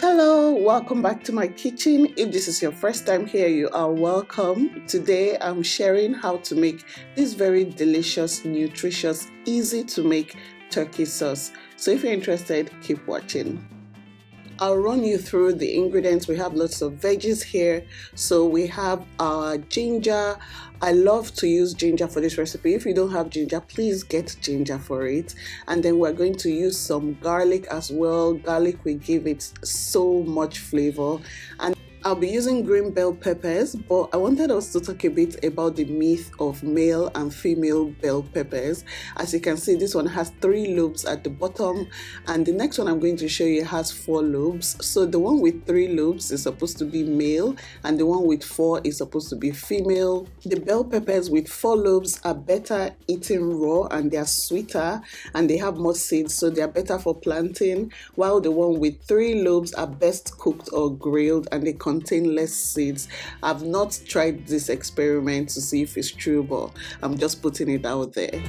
Hello, welcome back to my kitchen. If this is your first time here, you are welcome. Today I'm sharing how to make this very delicious, nutritious, easy to make turkey sauce. So if you're interested, keep watching. I'll run you through the ingredients. We have lots of veggies here. So we have our ginger. I love to use ginger for this recipe. If you don't have ginger, please get ginger for it. And then we're going to use some garlic as well. Garlic will give it so much flavor. And I'll be using green bell peppers, but I wanted us to talk a bit about the myth of male and female bell peppers. As you can see, this one has 3 lobes at the bottom, and the next one I'm going to show you has 4 lobes. So the one with 3 lobes is supposed to be male, and the one with 4 is supposed to be female. The bell peppers with 4 lobes are better eaten raw, and they are sweeter, and they have more seeds, so they are better for planting, while the one with 3 lobes are best cooked or grilled, and they contain less seeds. I've not tried this experiment to see if it's true, but I'm just putting it out there.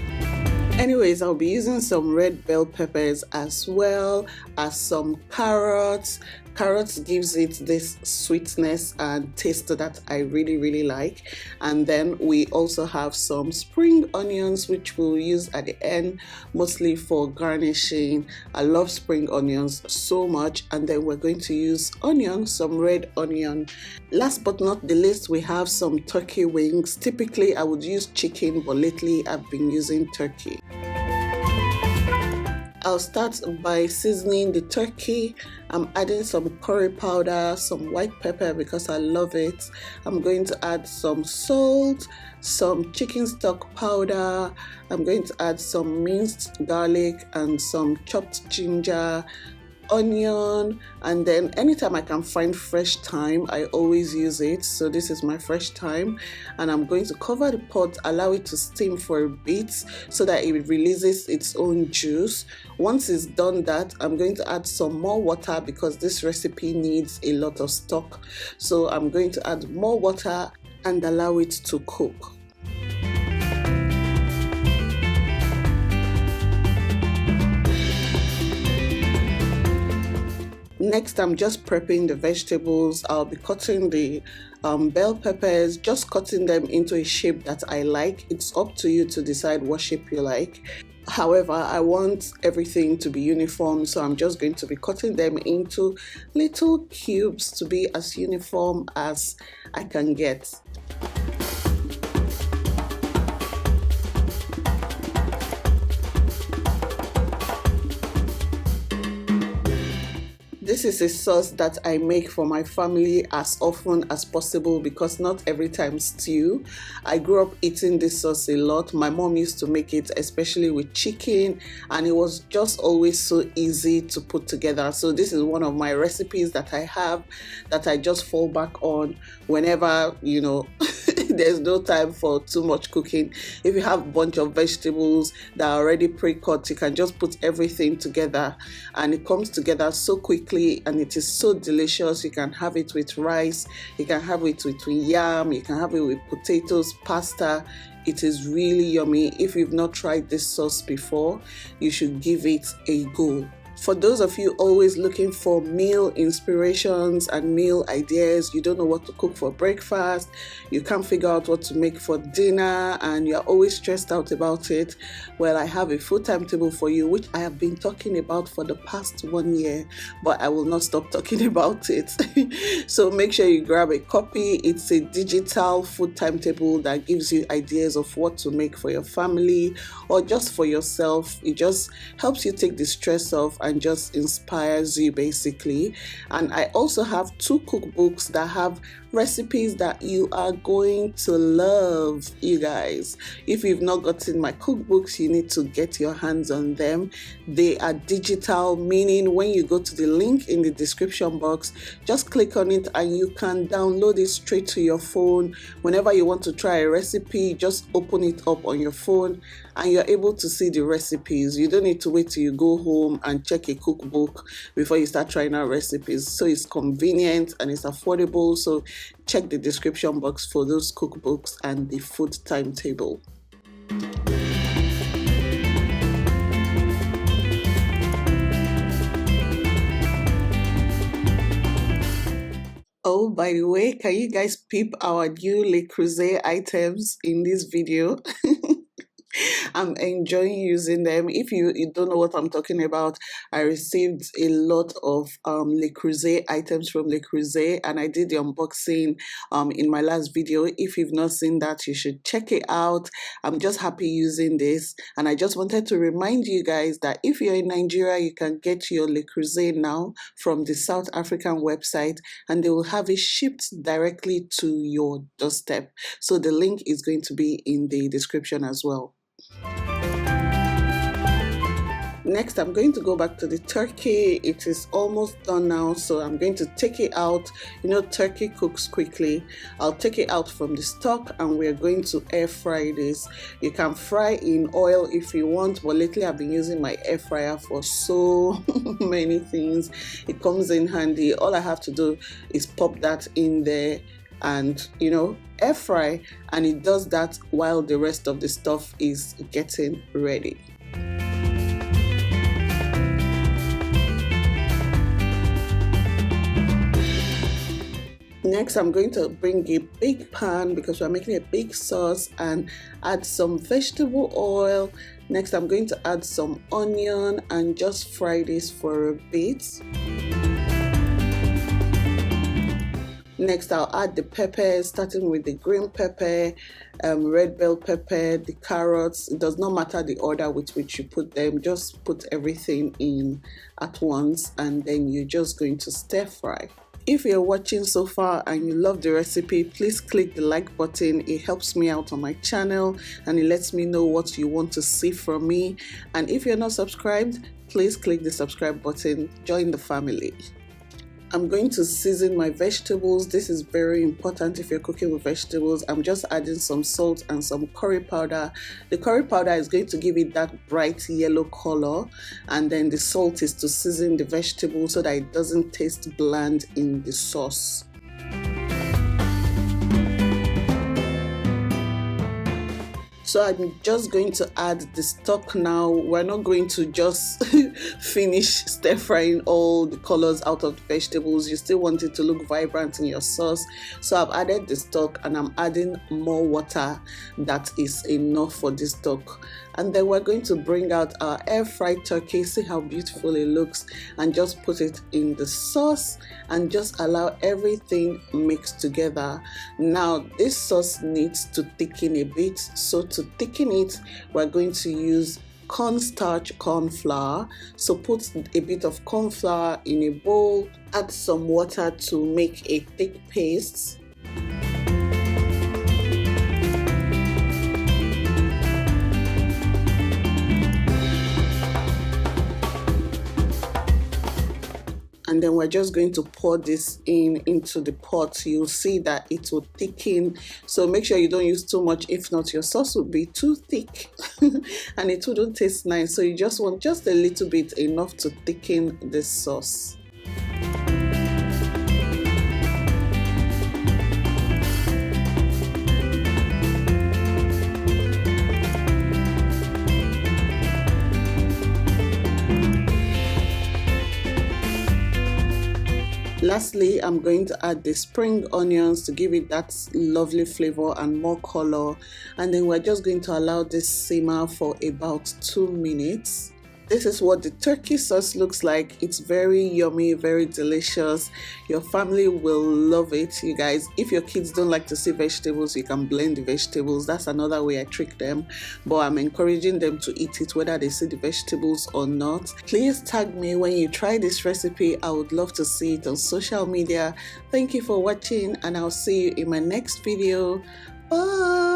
Anyways, I'll be using some red bell peppers as well as some carrots. Carrots gives it this sweetness and taste that I really like. And then we also have some spring onions, which we'll use at the end, mostly for garnishing. I love spring onions so much. And then we're going to use onion, some red onion. Last but not the least, we have some turkey wings. Typically I would use chicken, but lately I've been using turkey. I'll start by seasoning the turkey. I'm adding some curry powder, some white pepper because I love it. I'm going to add some salt, some chicken stock powder. I'm going to add some minced garlic and some chopped ginger, onion, and then anytime I can find fresh thyme, I always use it. So this is my fresh thyme, and I'm going to cover the pot, allow it to steam for a bit so that it releases its own juice. Once it's done that, I'm going to add some more water because this recipe needs a lot of stock. So I'm going to add more water and allow it to cook. Next, I'm just prepping the vegetables. I'll be cutting the bell peppers, just cutting them into a shape that I like. It's up to you to decide what shape you like. However, I want everything to be uniform, so I'm just going to be cutting them into little cubes to be as uniform as I can get. This is a sauce that I make for my family as often as possible because not every time stew. I grew up eating this sauce a lot. My mom used to make it especially with chicken, and it was just always so easy to put together. So this is one of my recipes that I have that I just fall back on whenever, there's no time for too much cooking. If you have a bunch of vegetables that are already pre-cut, you can just put everything together and it comes together so quickly and it is so delicious. You can have it with rice, you can have it with yam, you can have it with potatoes, pasta. It is really yummy. If you've not tried this sauce before, you should give it a go. For those of you always looking for meal inspirations and meal ideas, you don't know what to cook for breakfast, you can't figure out what to make for dinner, and you're always stressed out about it, well, I have a full timetable for you, which I have been talking about for the past 1 year, but I will not stop talking about it. So make sure you grab a copy. It's a digital food timetable that gives you ideas of what to make for your family or just for yourself. It just helps you take the stress off and just inspires you basically. And I also have 2 cookbooks that have recipes that you are going to love, you guys. If you've not gotten my cookbooks, you need to get your hands on them. They are digital, meaning when you go to the link in the description box, just click on it and you can download it straight to your phone. Whenever you want to try a recipe, just open it up on your phone and you're able to see the recipes. You don't need to wait till you go home and check a cookbook before you start trying out recipes. So it's convenient and it's affordable. So check the description box for those cookbooks and the food timetable. Oh, by the way, can you guys peep our new Licorice items in this video? I'm enjoying using them. If you don't know what I'm talking about, I received a lot of Licorice items from Licorice, and I did the unboxing in my last video. If you've not seen that, you should check it out. I'm just happy using this, and I just wanted to remind you guys that if you're in Nigeria, you can get your Licorice now from the South African website, and they will have it shipped directly to your doorstep. So the link is going to be in the description as well. Next, I'm going to go back to the turkey. It is almost done now, so I'm going to take it out. You know, turkey cooks quickly. I'll take it out from the stock, and we're going to air fry this. You can fry in oil if you want, but lately I've been using my air fryer for so many things. It comes in handy. All I have to do is pop that in there and, you know, air fry, and it does that while the rest of the stuff is getting ready. Next, I'm going to bring a big pan because we're making a big sauce, and add some vegetable oil. Next, I'm going to add some onion and just fry this for a bit. Next, I'll add the peppers, starting with the green pepper, red bell pepper, the carrots. It does not matter the order with which you put them, just put everything in at once, and then you're just going to stir fry. If you're watching so far and you love the recipe, please click the like button. It helps me out on my channel, and it lets me know what you want to see from me. And if you're not subscribed, please click the subscribe button. Join the family. I'm going to season my vegetables. This is very important if you're cooking with vegetables. I'm just adding some salt and some curry powder. The curry powder is going to give it that bright yellow color, and then the salt is to season the vegetables so that it doesn't taste bland in the sauce. So I'm just going to add the stock now. We're not going to just finish stir frying all the colors out of the vegetables. You still want it to look vibrant in your sauce. So I've added the stock, and I'm adding more water that is enough for this stock. And then we're going to bring out our air fried turkey. See how beautiful it looks, and just put it in the sauce and just allow everything mixed together. Now this sauce needs to thicken a bit, so to thicken it, we're going to use cornstarch corn flour. So put a bit of corn flour in a bowl, add some water to make a thick paste. And then we're just going to pour this into the pot. You'll see that it will thicken. So make sure you don't use too much. If not, your sauce will be too thick and it wouldn't taste nice. So you just want just a little bit, enough to thicken this sauce. Lastly, I'm going to add the spring onions to give it that lovely flavor and more color. And then we're just going to allow this simmer for about 2 minutes. This is what the turkey sauce looks like. It's very yummy, very delicious. Your family will love it, you guys. If your kids don't like to see vegetables, you can blend the vegetables. That's another way I trick them. But I'm encouraging them to eat it whether they see the vegetables or not. Please tag me when you try this recipe. I would love to see it on social media. Thank you for watching, and I'll see you in my next video. Bye!